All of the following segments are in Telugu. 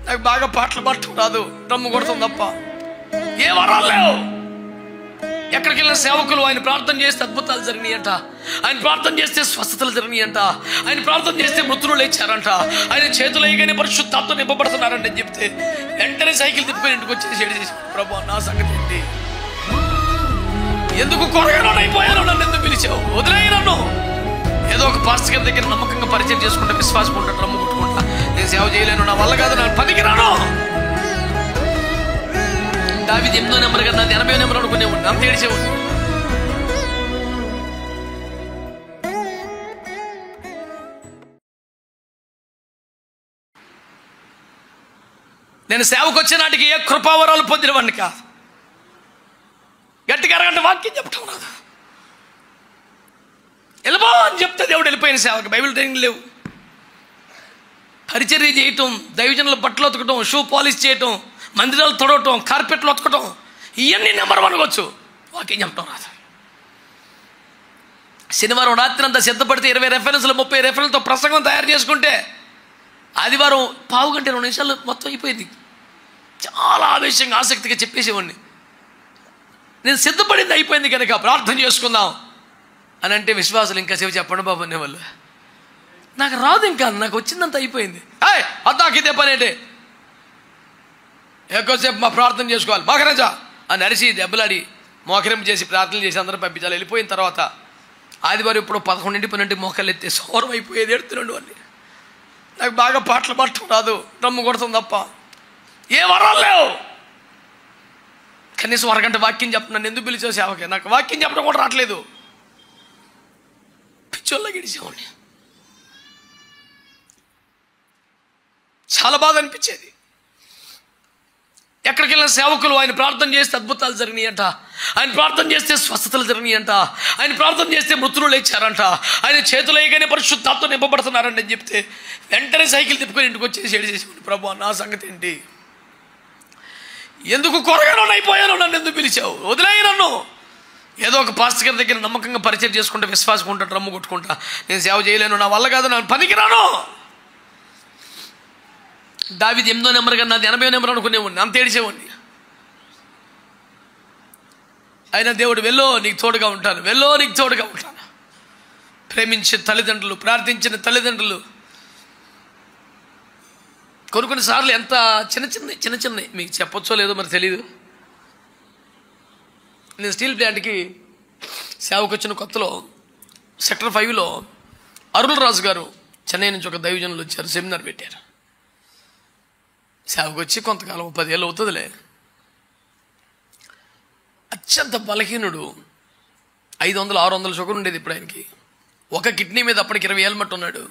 నాకు బాగా పాటలు పాడటం రాదు, డ్రమ్ము కొడతాం తప్ప ఏ వరాలు లేవు. ఎక్కడికి వెళ్ళిన సేవకులు ఆయన ప్రార్థన చేస్తే అద్భుతాలు జరిగినాయంట, ఆయన ప్రార్థన చేస్తే స్వస్థతలు జరిగినాయంట, ఆయన ప్రార్థన చేస్తే మృతులు లేచారంట, ఆయన చేతులు వేయగానే పరిశుద్ధాత్మ నింపబడుతున్నారంట అని చెప్తే వెంటనే సైకిల్ తిప్పుకొని ఇంటికి వచ్చేసి ప్రభు నా సంగతి ఏంటి, ఎందుకు కొరగానో అయిపోయానో, నన్ను ఎందుకు పిలిచావు, వదిలేయి నన్ను. ఏదో ఒక పాస్టర్ గారి దగ్గర నమ్మకంగా పరిచయం చేసుకుంటా, విశ్వాసం ఉంటా, డ్రమ్ము కొట్టుకుంటా, నేను సేవ చేయలేను, నా వల్ల కాదు, నాకు పనికి రాను. దావీదు 8వ నెంబర్ కదా, నాది 80వ నెంబర్ అనుకునేవాడిని, అంత ఏడిచేవాడిని. నేను సేవకు వచ్చే నాటికి ఏ కృపావరాలు పొందినవాడిని కాదు. గట్టిగా అరగంట వాక్యం చెప్పటం రాదు, వెళ్ళిపో అని చెప్తే దేవుడు వెళ్ళిపోయిన సేవకి. బైబిల్ ట్రైనింగ్ లేవు, పరిచర్య చేయటం, దైవజనుల బట్టలు ఉతకటం, షూ పాలిష్ చేయటం, మందిరాలు తొడవటం, కార్పెట్లు ఉతకటం, ఇవన్నీ నెంబర్ 1 వచ్చు. వాక్యం చెప్పటం రాదు. శనివారం రాత్రి అంతా సిద్ధపడితే 20 రెఫరెన్స్లు 30 రెఫరెన్స్తో ప్రసంగం తయారు చేసుకుంటే ఆదివారం పావు గంట 2 నిమిషాలు మొత్తం అయిపోయింది. చాలా ఆవేశంగా ఆసక్తిగా చెప్పేసేవాడిని. నేను సిద్ధపడింది అయిపోయింది కనుక ప్రార్థన చేసుకుందాం అని అంటే విశ్వాసులు ఇంకా సేవ చెప్పండి బాబు అనేవాళ్ళు. నాకు రాదు, ఇంకా నాకు వచ్చిందంత అయిపోయింది. అద్దాకి ఇదే పని ఏంటి, ఎక్కువసేపు మా ప్రార్థన చేసుకోవాలి మోకరించా అని అరిసి దెబ్బలాడి మోకరింపు చేసి ప్రార్థన చేసి అందరూ పంపించాలి. వెళ్ళిపోయిన తర్వాత ఆదివారం ఇప్పుడు 11 12 మోకాలు ఎత్తే సౌరం అయిపోయేది, ఎడుతున్నాడు వాళ్ళు. నాకు బాగా పాటలు పాడటం రాదు, డ్రమ్ము కొడతాం తప్ప ఏ వరాలు లేవు. కనీసం అరగంట వాక్యం చెప్తున్నాను, ఎందుకు పిలిచావు సేవకి, నాకు వాక్యం చెప్పడం కూడా రావట్లేదు. పిచ్చోళ్ళ గడిచేవాడిని, చాలా బాధ అనిపించేది. ఎక్కడికి వెళ్ళిన సేవకులు ఆయన ప్రార్థన చేస్తే అద్భుతాలు జరిగినాయంట, ఆయన ప్రార్థన చేస్తే స్వస్థతలు జరిగినాయంట, ఆయన ప్రార్థన చేస్తే మృతులు లేచారంట, ఆయన చేతులు వేయగానే పరిశుద్ధాత్మ నింపబడుతున్నారంట అని చెప్తే వెంటనే సైకిల్ తిప్పుకొని ఇంటికి వచ్చేసి ఏడిచేసి ప్రభు నా సంగతి ఏంటి, ఎందుకు కొరగానో అయిపోయానో, నన్ను ఎందుకు పిలిచావు, వదిలేయి నన్ను. ఏదో ఒక పాస్టర్ గారి దగ్గర నమ్మకంగా పరిచయం చేసుకుంటా, విశ్వాసం ఉంటా, డ్రమ్ము కొట్టుకుంటా, నేను సేవ చేయలేను, నా వల్ల కాదు, నాకు పనికి రాను. దావీదు 8వ నెంబర్ కదా, నాది 80వ నెంబర్ అనుకునేవాడిని, అంత ఏడిచేవాడిని. అయినా దేవుడు వెల్లో నీకు తోడుగా ఉంటాను, వెల్లో నీకు తోడుగా ఉంటాను. ప్రేమించే తల్లిదండ్రులు, ప్రార్థించిన తల్లిదండ్రులు కొన్నిసార్లు ఎంత చిన్న చిన్న మీకు చెప్పొచ్చో లేదో మరి తెలీదు. నేను స్టీల్ ప్లాంట్కి సేవకు వచ్చిన కొత్తలో సెక్టర్ 5లో అరుణ్ రాజు గారు చెన్నై నుంచి ఒక దైవజనులు వచ్చారు, సెమినార్ పెట్టారు. సేవకు వచ్చి కొంతకాలం 10 ఏళ్ళు అవుతుందిలే. అత్యంత బలహీనుడు, 500-600 షుగర్ ఉండేది ఇప్పుడు ఆయనకి. ఒక కిడ్నీ మీద అప్పటికి 20 ఏళ్ళ మట్టు ఉన్నాడు.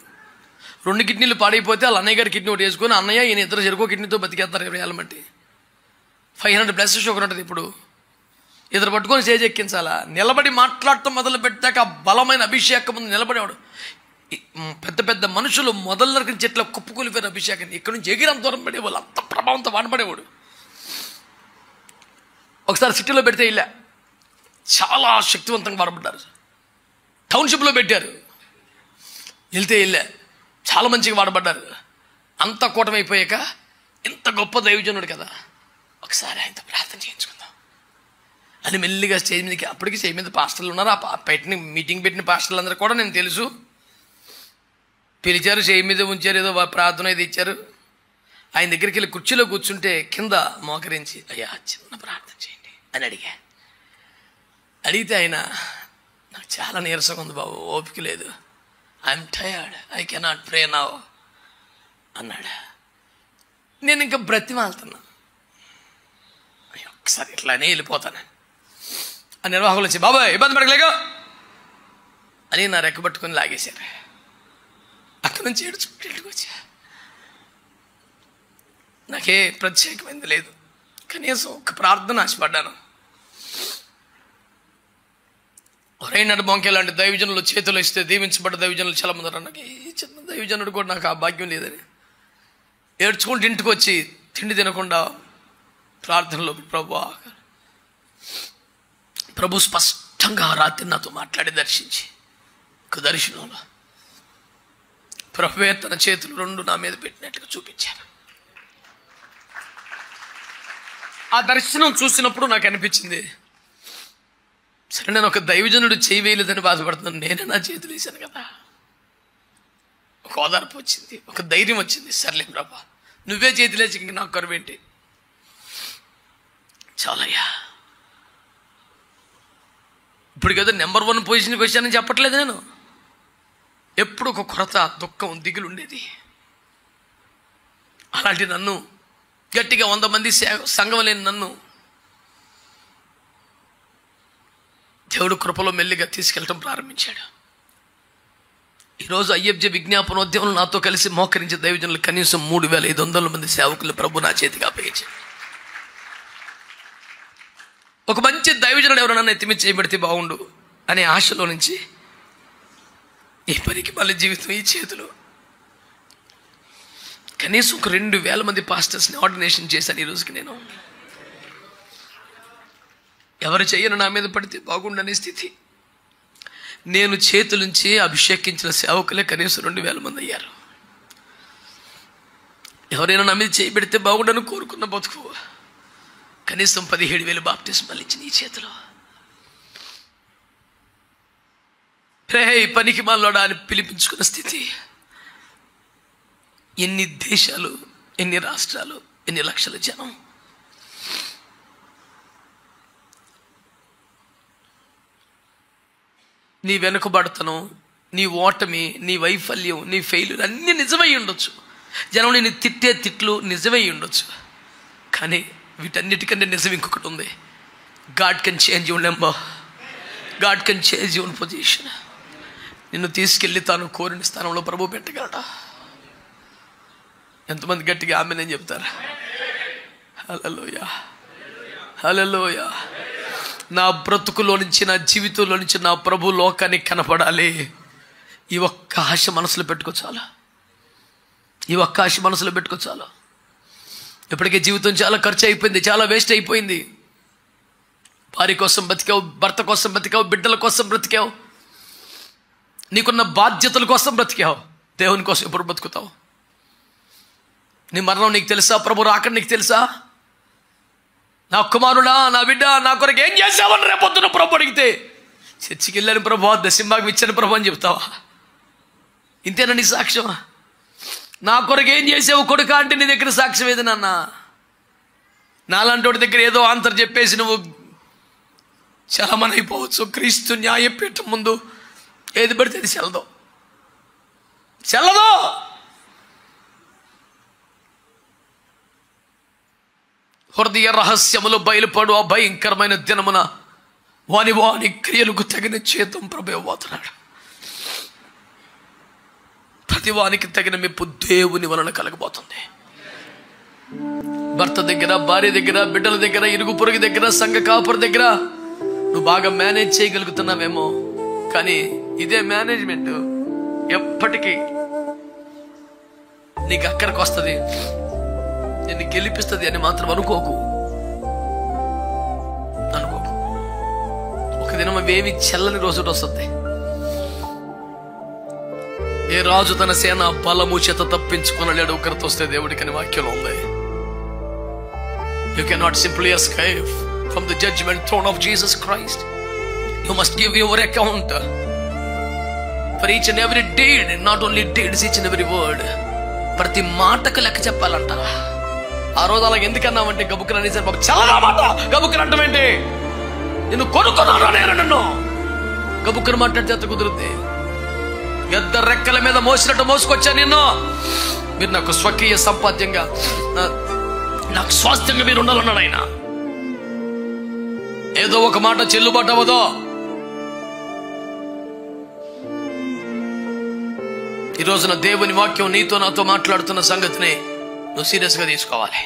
2 కిడ్నీలు పాడైపోతే వాళ్ళ అన్నయ్య గారి కిడ్నీ ఒకటి వేసుకొని అన్నయ్య ఈయన ఇద్దరు చెరుకో కిడ్నీతో బతికేస్తారు 20 ఏళ్ళ మట్టి. 500+ షుగర్ ఉంటుంది ఇప్పుడు. ఇద్దరు పట్టుకొని స్టేజ్ ఎక్కించాలా, నిలబడి మాట్లాడటం మొదలు పెట్టాక బలమైన అభిషేకం ముందు నిలబడేవాడు. పెద్ద పెద్ద మనుషులు మొదలు నరికిన చెట్ల కుప్పకూలిపోయిన అభిషేకాన్ని ఇక్కడ నుంచి ఎగిరం దూరం పడేవాళ్ళు, అంత ప్రభావంతో వాడబడేవాడు. ఒకసారి సిటీలో పెడితే ఇలా చాలా శక్తివంతంగా వాడబడ్డారు. టౌన్షిప్లో పెట్టారు, వెళ్తే వెళ్ళా చాలా మంచిగా వాడబడ్డారు. అంత కూటమైపోయాక ఇంత గొప్ప దైవజనుడు కదా, ఒకసారి ఆయనతో ప్రార్థన చేయించుకుందాం అని మెల్లిగా స్టేజ్ మీదకి, అప్పటికి స్టేజ్ మీద పాస్టర్లు ఉన్నారు, ఆ మీటింగ్ పెట్టిన పాస్టర్లు అందరూ కూడా నేను తెలుసు, పిలిచారు, స్టేజ్ మీద ఉంచారు, ఏదో ప్రార్థన ఏదో ఇచ్చారు. ఆయన దగ్గరికి వెళ్ళి కుర్చీలో కూర్చుంటే కింద మోకరించి అయ్యా చిన్న ప్రార్థన చేయండి అని అడిగితే ఆయన నాకు చాలా నీరసంగా ఉంది బాబు, ఓపిక లేదు, I'm tired, I cannot pray now అన్నాడు. నేను ఇంకా బ్రతిమాలుతున్నా, ఒకసారి ఇట్లానే వెళ్ళిపోతానని. ఆ నిర్వాహకులు వచ్చి బాబా ఇబ్బంది పడలేగా అని నా రెక్కబట్టుకొని లాగేశారు. అక్కడి నుంచి ఏడుచుకుంటూ ఇంటికి వచ్చా. నాకే ప్రత్యేకమైంది లేదు, కనీసం ఒక ప్రార్థన ఆశపడ్డాను. రైనాడు బొంకే లాంటి దైవజనులు చేతులు ఇస్తే దీవించబడ్డ దైవజనులు చాలా మంది అన్నారు. నాకు ఈ చిన్న దైవజనుడు కూడా నాకు ఆ భాగ్యం లేదని ఏడ్చుకుంటూ ఇంటికి వచ్చి తిండి తినకుండా ప్రార్థనలో ప్రభు స్పష్టంగా రాత్రి నాతో మాట్లాడి దర్శించి ఒక దర్శనంలో ప్రభువే తన చేతులు 2 నా మీద పెట్టినట్టుగా చూపించారు. ఆ దర్శనం చూసినప్పుడు నాకు అనిపించింది, సరే నేను ఒక దైవజనుడు చేయి వేయలేదని బాధపడుతున్నాను, నేనే నా చేతులు వేశాను కదా. ఒక ఓదార్పు వచ్చింది, ఒక ధైర్యం వచ్చింది. సర్లే ప్రభా, నువ్వే చేతులేసి ఇంక నాకు కరువేంటి, చాలయ్యా. ఇప్పుడు కదా నెంబర్ 1 పొజిషన్కి వచ్చానని చెప్పట్లేదు నేను. ఎప్పుడు ఒక కొరత, దుఃఖం, దిగులు ఉండేది. అలాంటి నన్ను, గట్టిగా 100 మంది సంఘం లేని నన్ను దేవుడు కృపలో మెల్లిగా తీసుకెళ్ళటం ప్రారంభించాడు. ఈరోజు IFJ విజ్ఞాపనోద్యమంలో నాతో కలిసి మోకరించే దైవజనులు కనీసం 3,500 మంది సేవకులు ప్రభు నా చేతికి అప్పగించాడు. ఒక మంచి దైవజనుడు ఎవరైనా ఎత్తిమి చేయబడితే బాగుండు అనే ఆశలో నుంచి ఈ పనికి మళ్ళీ జీవితం ఈ చేతులు. కనీసం ఒక 2,000 మంది పాస్టర్స్ని ఆర్డినేషన్ చేశాను ఈ రోజుకి నేను. ఎవరు చెయ్యను నా మీద పడితే బాగుండనే స్థితి. నేను చేతులుంచి అభిషేకించిన సేవకులే కనీసం 2,000 మంది అయ్యారు. ఎవరైనా నా మీద చేయబెడితే బాగుండని కోరుకున్న బతుకు కనీసం 17,000 బాప్టిస్మాలు ఇచ్చిన ఈ చేతిలో. పనికి మాలోడా అని పిలిపించుకున్న స్థితి. ఎన్ని దేశాలు, ఎన్ని రాష్ట్రాలు, ఎన్ని లక్షల జనం. నీ వెనుకబడతనం, నీ ఓటమి, నీ వైఫల్యం, నీ ఫెయిల్యూర్ అన్నీ నిజమై ఉండొచ్చు. జనం నేను తిట్టే తిట్లు నిజమై ఉండొచ్చు. కానీ వీటన్నిటికంటే నిజం ఇంకొకటి ఉంది. God can change your number, God can change your position. నిన్ను తీసుకెళ్ళి తాను కోరిన స్థానంలో ప్రభు పెట్టగలట. ఎంతమంది గట్టిగా ఆమె నేను చెప్తారా? హల్లెలూయా, హల్లెలూయా. నా బ్రతుకులో నుంచి, నా జీవితంలో నుంచి నా ప్రభు లోకానికి కనపడాలి. ఈ ఒక్క ఆశ మనసులో పెట్టుకోచాలా, ఈ ఒక్క ఆశ మనసులో పెట్టుకోచాలా. ఇప్పటికే జీవితం చాలా ఖర్చు అయిపోయింది, చాలా వేస్ట్ అయిపోయింది. భార్య కోసం బతికావు, భర్త కోసం బతికావు, బిడ్డల కోసం బ్రతికావు, నీకున్న బాధ్యతల కోసం బ్రతికావు. దేవుని కోసం ఎప్పుడు బ్రతుకుతావు? నీ మరణం నీకు తెలుసా? ప్రభు రాకడ నీకు తెలుసా? నా కుమారుడా, నా బిడ్డ, నా కొరకు ఏం చేసావని రేపొద్దున ప్రభు అడిగితే, చర్చికి వెళ్ళాను ప్రభు, దశంభాగం ఇచ్చాను ప్రభు అని చెప్తావా? ఇంతేనా నీ సాక్ష్యం? నా కొరకు ఏం చేసావు కొడుకా అంటే నీ దగ్గర సాక్ష్యం ఏది నాన్న? నాలాంటి వాడి దగ్గర ఏదో ఆన్సర్ చెప్పేసి నువ్వు చలమని అయిపోవచ్చు. క్రీస్తు న్యాయపీఠం ముందు ఏది పడితే అది చెల్లదు, చెల్లదు. హృదయ రహస్యములు బయలుపడు ఆ భయంకరమైన దినమున వాని వాని క్రియలకు తగిన చేతం ప్రభు ఇవ్వబోతున్నాడు. ప్రతి వానికి తగిన మెప్పు దేవుని వలన కలగబోతుంది. భర్త దగ్గర, భార్య దగ్గర, బిడ్డల దగ్గర, ఇరుగు పొరుగు దగ్గర, సంఘ కాపుర దగ్గర నువ్వు బాగా మేనేజ్ చేయగలుగుతున్నావేమో, కానీ ఇదే మేనేజ్మెంట్ ఎప్పటికీ నీకు అక్కడికి వస్తుంది, నిన్ను గెలిపిస్తుంది అని మాత్రం అనుకోకు. ఒక దినం అవేమి చెల్లని రోజు వస్తుంది. ఏ రాజు తన సేన బలము చేత తప్పించుకునలేడు ఒకరితో వస్తే దేవుడికి అని వాక్యం ఉంది. You cannot simply escape from the judgment throne of Jesus Christ. You must give your account for each and every deed, not only deeds, each and every word. ప్రతి మాటకు లెక్క చెప్పాలంట. ఆ రోజు అలాగ ఎందుకన్నామంటే గబుక్కున అనేసారు బాబు, చాలా మాట గబుక్కున అంటామేంటి? నిన్ను కొనుక్కున్నాను నేను, నన్ను గబుక్కున మాట్లాడితే కుదురుద్ది. పెద్ద రెక్కల మీద మోసినట్టు మోసుకొచ్చా నిన్ను. మీరు నాకు స్వకీయ సంపాద్యంగా, నాకు స్వాస్థ్యంగా మీరు ఉండాలన్నాడు ఆయన. ఏదో ఒక మాట చెల్లుబాటు అవ్వదో. ఈ రోజున దేవుని వాక్యం నీతో నాతో మాట్లాడుతున్న సంగతిని నువ్వు సీరియస్గా తీసుకోవాలి.